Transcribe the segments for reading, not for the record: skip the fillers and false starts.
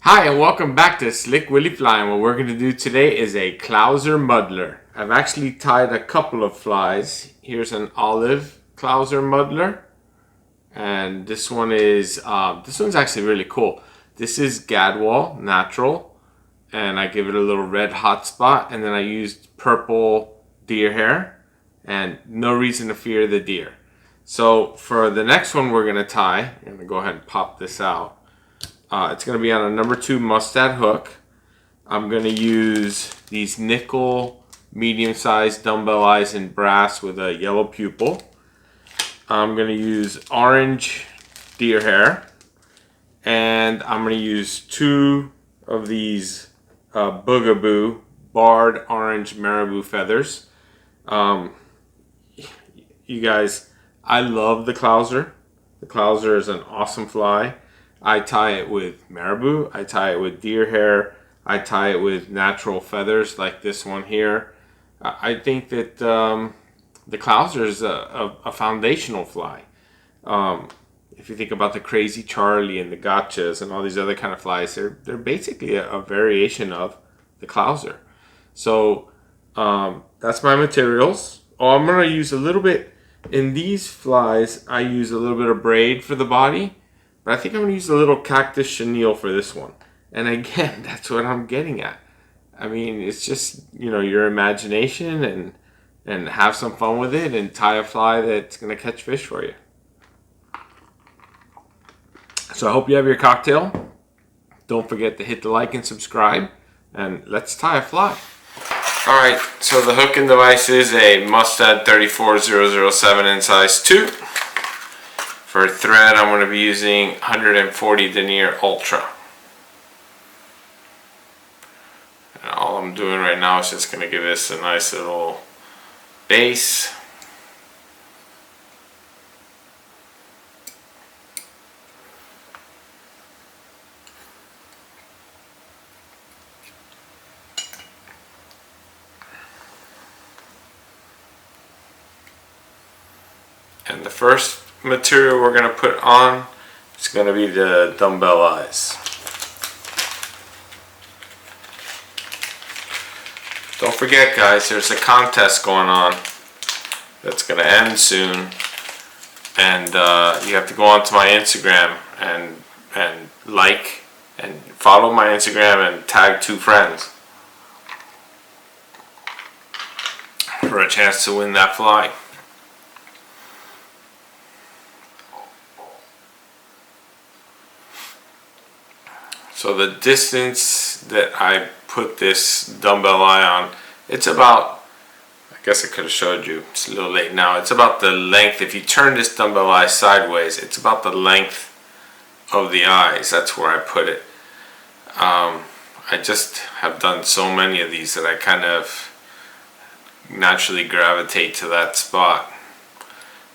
Hi and welcome back to Slick Willy Fly, and what we're going to do today is a Clouser Muddler. I've actually tied a couple of flies. Here's an olive Clouser Muddler, and this one's actually really cool. This is Gadwall natural, and I give it a little red hot spot, and then I used purple deer hair, and no reason to fear the deer. So for the next one we're going to tie, I'm going to go ahead and pop this out. It's going to be on a number 2 Mustad hook. I'm going to use these Nickle medium-sized dumbbell eyes in brass with a yellow pupil. I'm going to use orange deer hair. And I'm going to use 2 of these Bugaboo barred orange Marabou feathers. You guys, I love the Clouser. The Clouser is an awesome fly. I tie it with Marabou, I tie it with deer hair, I tie it with natural feathers like this one here. I think that the Clouser is a foundational fly. If you think about the Crazy Charlie and the Gotchas and all these other kind of flies, they're basically a variation of the Clouser. So that's my materials. I'm going to use a little bit, in these flies, I use a little bit of braid for the body. But I think I'm going to use a little Cactus Chenille for this one. And again, that's what I'm getting at. I mean, it's just, your imagination and have some fun with it and tie a fly that's going to catch fish for you. So I hope you have your cocktail. Don't forget to hit the like and subscribe. And let's tie a fly. Alright, so the hooking device is a Mustad 34007 in size 2. For thread, I'm going to be using 140 denier Ultra. And all I'm doing right now is just going to give this a nice little base. And the first material we're going to put on is going to be the dumbbell eyes. Don't forget, guys, there's a contest going on that's going to end soon, and you have to go onto my Instagram and like and follow my Instagram and tag 2 friends for a chance to win that fly. So the distance that I put this dumbbell eye on, it's about, I guess I could have showed you, it's a little late now, it's about the length. If you turn this dumbbell eye sideways, it's about the length of the eyes. That's where I put it. I just have done so many of these that I kind of naturally gravitate to that spot.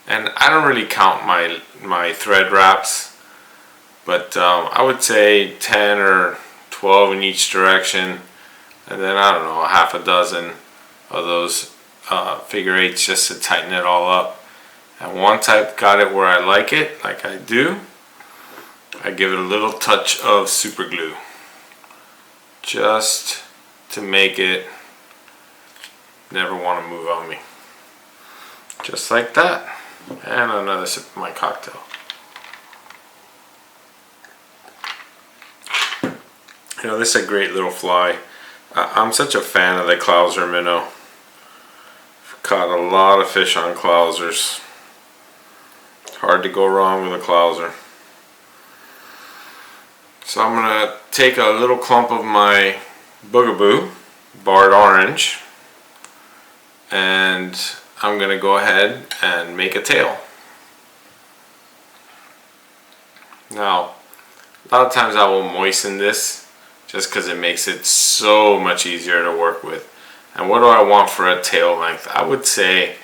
And I don't really count my thread wraps. But I would say 10 or 12 in each direction, and then I don't know, a half a dozen of those figure eights just to tighten it all up. And once I've got it where I like it, like I do, I give it a little touch of super glue just to make it never want to move on me. Just like that. And another sip of my cocktail. This is a great little fly. I'm such a fan of the Clouser minnow. I've caught a lot of fish on Clousers. It's hard to go wrong with a Clouser. So I'm going to take a little clump of my Bugaboo, barred orange, and I'm going to go ahead and make a tail. Now, a lot of times I will moisten this just because it makes it so much easier to work with. And what do I want for a tail length? I would say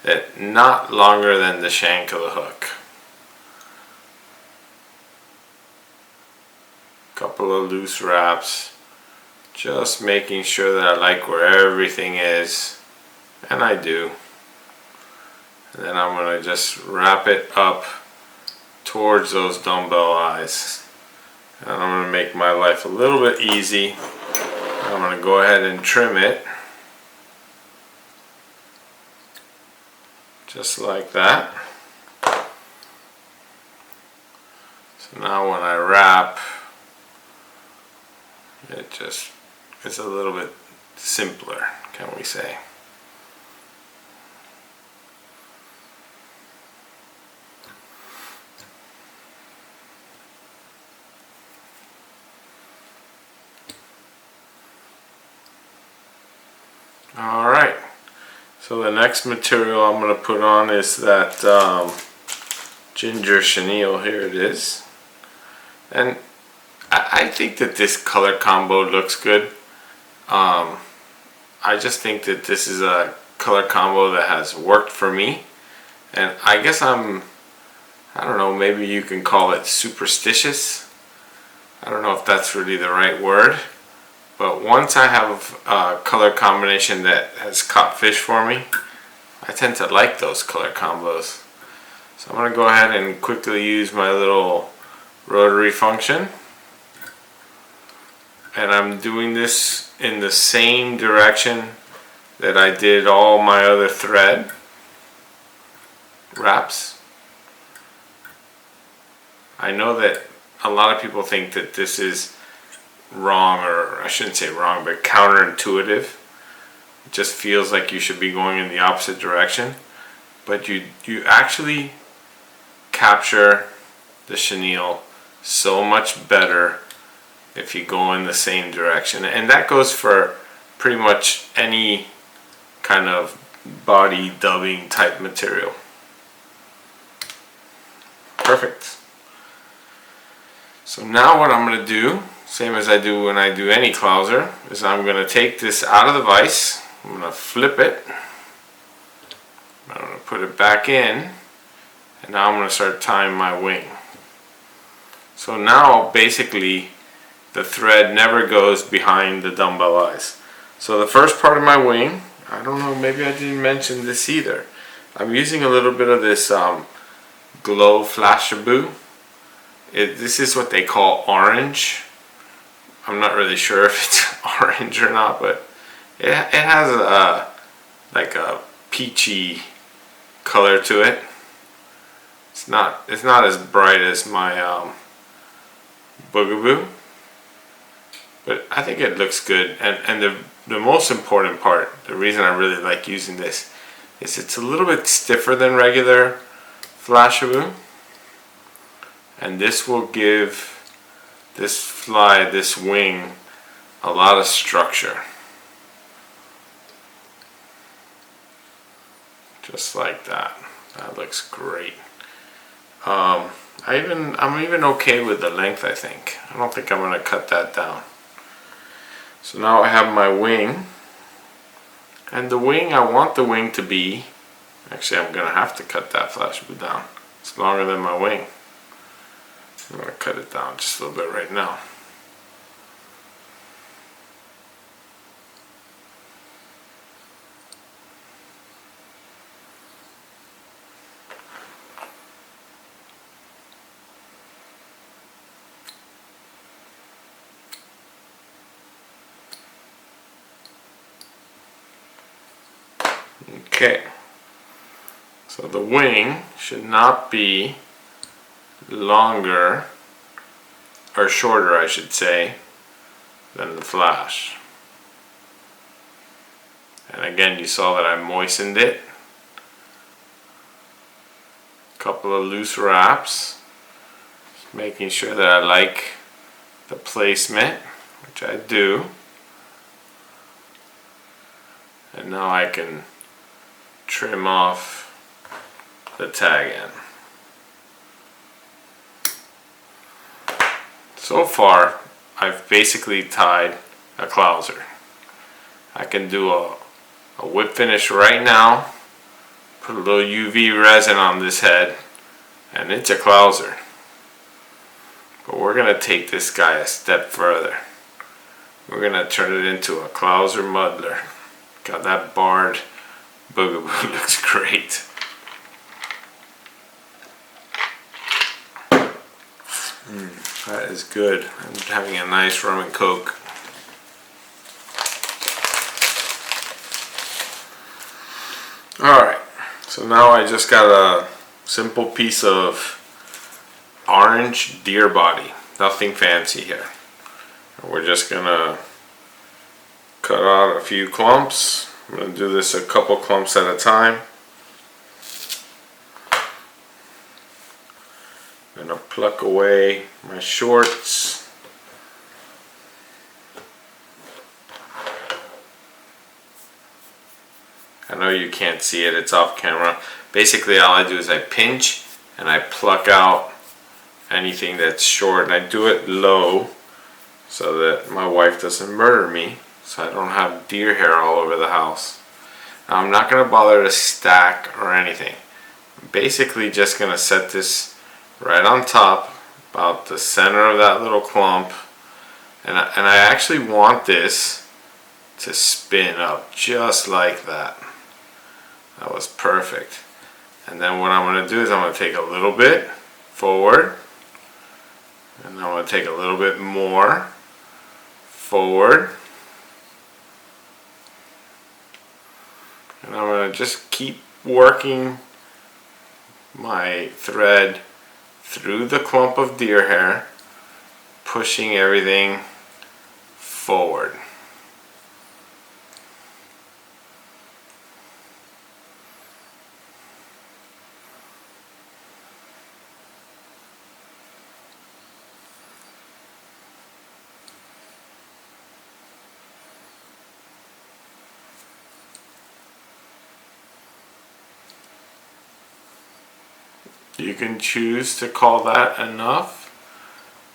that not longer than the shank of the hook. Couple of loose wraps, just making sure that I like where everything is, and I do. And then I'm going to just wrap it up towards those dumbbell eyes. And I'm going to make my life a little bit easy. I'm going to go ahead and trim it. Just like that. So now when I wrap, it just is a little bit simpler, can we say. Alright, so the next material I'm going to put on is that ginger chenille. Here it is. And I think that this color combo looks good. I just think that this is a color combo that has worked for me. And I guess I don't know, maybe you can call it superstitious. I don't know if that's really the right word. But once I have a color combination that has caught fish for me, I tend to like those color combos. So I'm going to go ahead and quickly use my little rotary function. And I'm doing this in the same direction that I did all my other thread wraps. I know that a lot of people think that this is wrong, or I shouldn't say wrong, but counterintuitive. It just feels like you should be going in the opposite direction, but you actually capture the chenille so much better if you go in the same direction. And that goes for pretty much any kind of body dubbing type material. Perfect. So now what I'm going to do, same as I do when I do any clouser, is I'm going to take this out of the vise. I'm going to flip it. I'm going to put it back in. And now I'm going to start tying my wing. So now basically the thread never goes behind the dumbbell eyes. So the first part of my wing, I don't know, maybe I didn't mention this either. I'm using a little bit of this glow Flashabou. This is what they call orange. I'm not really sure if it's orange or not, but it has a like a peachy color to it. It's not as bright as my Bugaboo, but I think it looks good. And the most important part, the reason I really like using this, is it's a little bit stiffer than regular Flashabou, and this will give this fly, this wing, a lot of structure. Just like that. That looks great. I'm even okay with the length, I think. I don't think I'm going to cut that down. So now I have my wing. And the wing, I want the wing to be, actually I'm going to have to cut that Flashabou down. It's longer than my wing. I'm going to cut it down just a little bit right now. Okay, so the wing should not be longer, or shorter I should say, than the flash. And again, you saw that I moistened it. A couple of loose wraps, just making sure that I like the placement, which I do. And now I can trim off the tag end. So far, I've basically tied a clouser. I can do a whip finish right now, put a little UV resin on this head, and it's a clouser. But we're going to take this guy a step further. We're going to turn it into a Clouser Muddler. Got that barred Bugaboo, looks great. That is good. I'm having a nice rum and coke. Alright, so now I just got a simple piece of orange deer body. Nothing fancy here. And we're just gonna cut out a few clumps. I'm gonna do this a couple clumps at a time. I'm gonna pluck away my shorts. I know you can't see it, it's off camera. Basically all I do is I pinch and I pluck out anything that's short, and I do it low so that my wife doesn't murder me, so I don't have deer hair all over the house. Now I'm not going to bother to stack or anything. I'm basically just going to set this right on top, about the center of that little clump, and I actually want this to spin up just like that. That was perfect. And then what I'm going to do is I'm going to take a little bit forward, and then I'm going to take a little bit more forward, and I'm going to just keep working my thread through the clump of deer hair, pushing everything forward. You can choose to call that enough.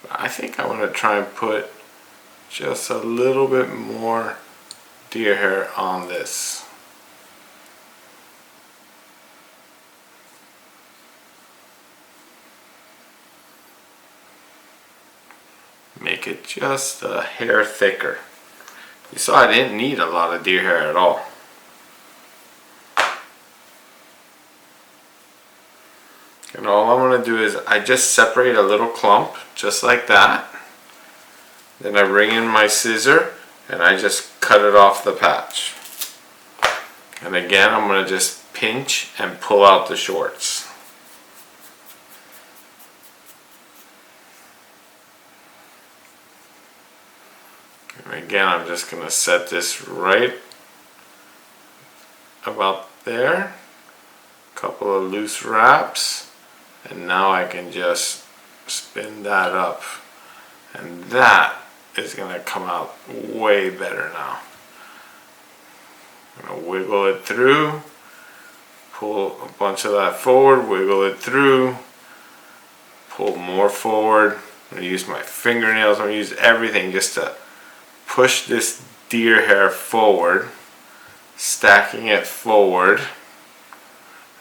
But I think I want to try and put just a little bit more deer hair on this. Make it just a hair thicker. You saw I didn't need a lot of deer hair at all. And all I'm going to do is I just separate a little clump just like that. Then I bring in my scissor and I just cut it off the patch. And again I'm going to just pinch and pull out the shorts. And again I'm just going to set this right about there. A couple of loose wraps. And now I can just spin that up, and that is going to come out way better now. I'm going to wiggle it through, pull a bunch of that forward, wiggle it through, pull more forward. I'm going to use my fingernails, I'm going to use everything just to push this deer hair forward, stacking it forward.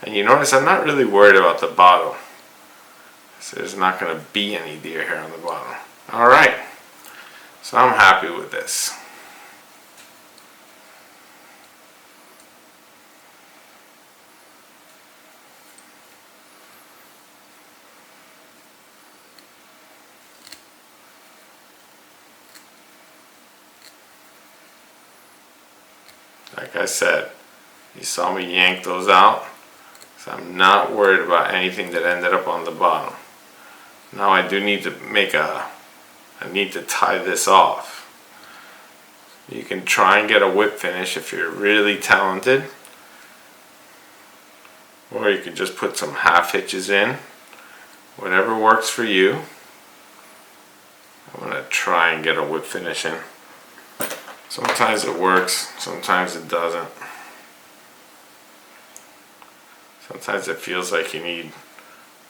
And you notice I'm not really worried about the bottom. So there's not going to be any deer hair on the bottom. Alright, so I'm happy with this. Like I said, you saw me yank those out, so I'm not worried about anything that ended up on the bottom. Now I do need to I need to tie this off. You can try and get a whip finish if you're really talented, or you could just put some half hitches in, whatever works for you. I'm going to try and get a whip finish in. Sometimes it works, sometimes it doesn't. Sometimes it feels like you need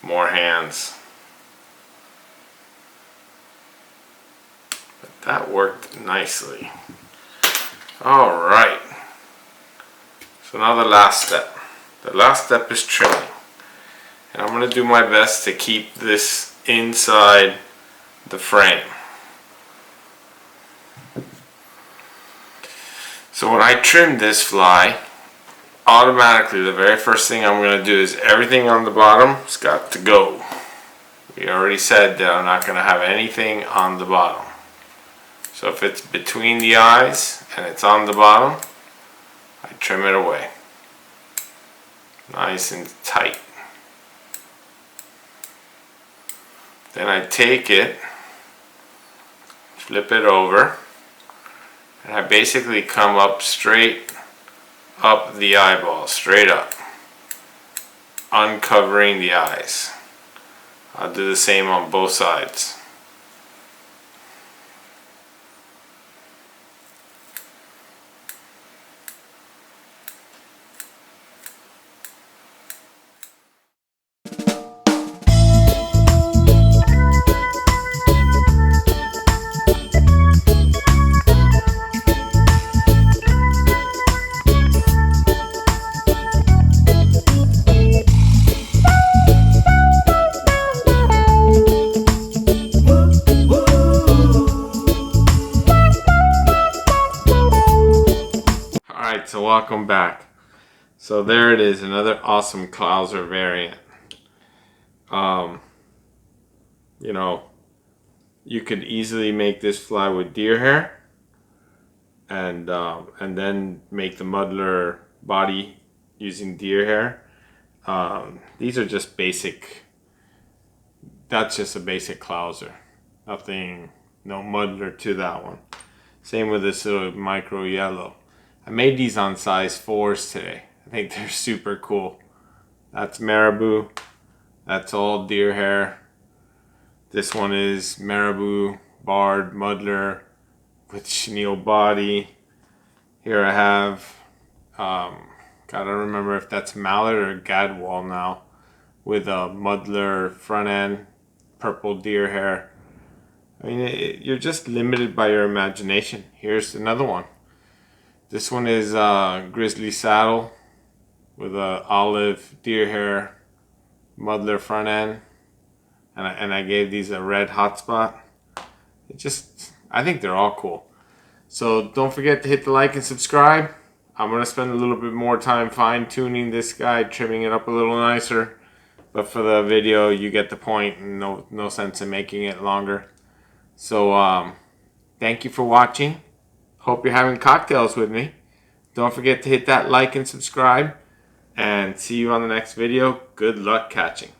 more hands. But that worked nicely. Alright. So now the last step. The last step is trimming. And I'm going to do my best to keep this inside the frame. So when I trim this fly, automatically the very first thing I'm going to do is everything on the bottom has got to go. We already said that I'm not going to have anything on the bottom. So if it's between the eyes and it's on the bottom, I trim it away. Nice and tight. Then I take it, flip it over, and I basically come up straight up the eyeball, straight up, uncovering the eyes. I'll do the same on both sides. Alright, so welcome back. So there it is, another awesome Clouser variant. You know, you could easily make this fly with deer hair and then make the muddler body using deer hair. These are just basic, that's just a basic Clouser. Nothing, no muddler to that one. Same with this little micro yellow. I made these on size 4s today. I think they're super cool. That's Marabou. That's all deer hair. This one is Marabou barred muddler with chenille body. Here I have, gotta remember if that's mallet or gadwall now, with a muddler front end, purple deer hair. I mean, you're just limited by your imagination. Here's another one. This one is grizzly saddle with a olive deer hair muddler front end, and I gave these a red hotspot. I think they're all cool. So don't forget to hit the like and subscribe. I'm gonna spend a little bit more time fine tuning this guy, trimming it up a little nicer. But for the video, you get the point, and no sense in making it longer. So thank you for watching. Hope you're having cocktails with me. Don't forget to hit that like and subscribe. And see you on the next video. Good luck catching.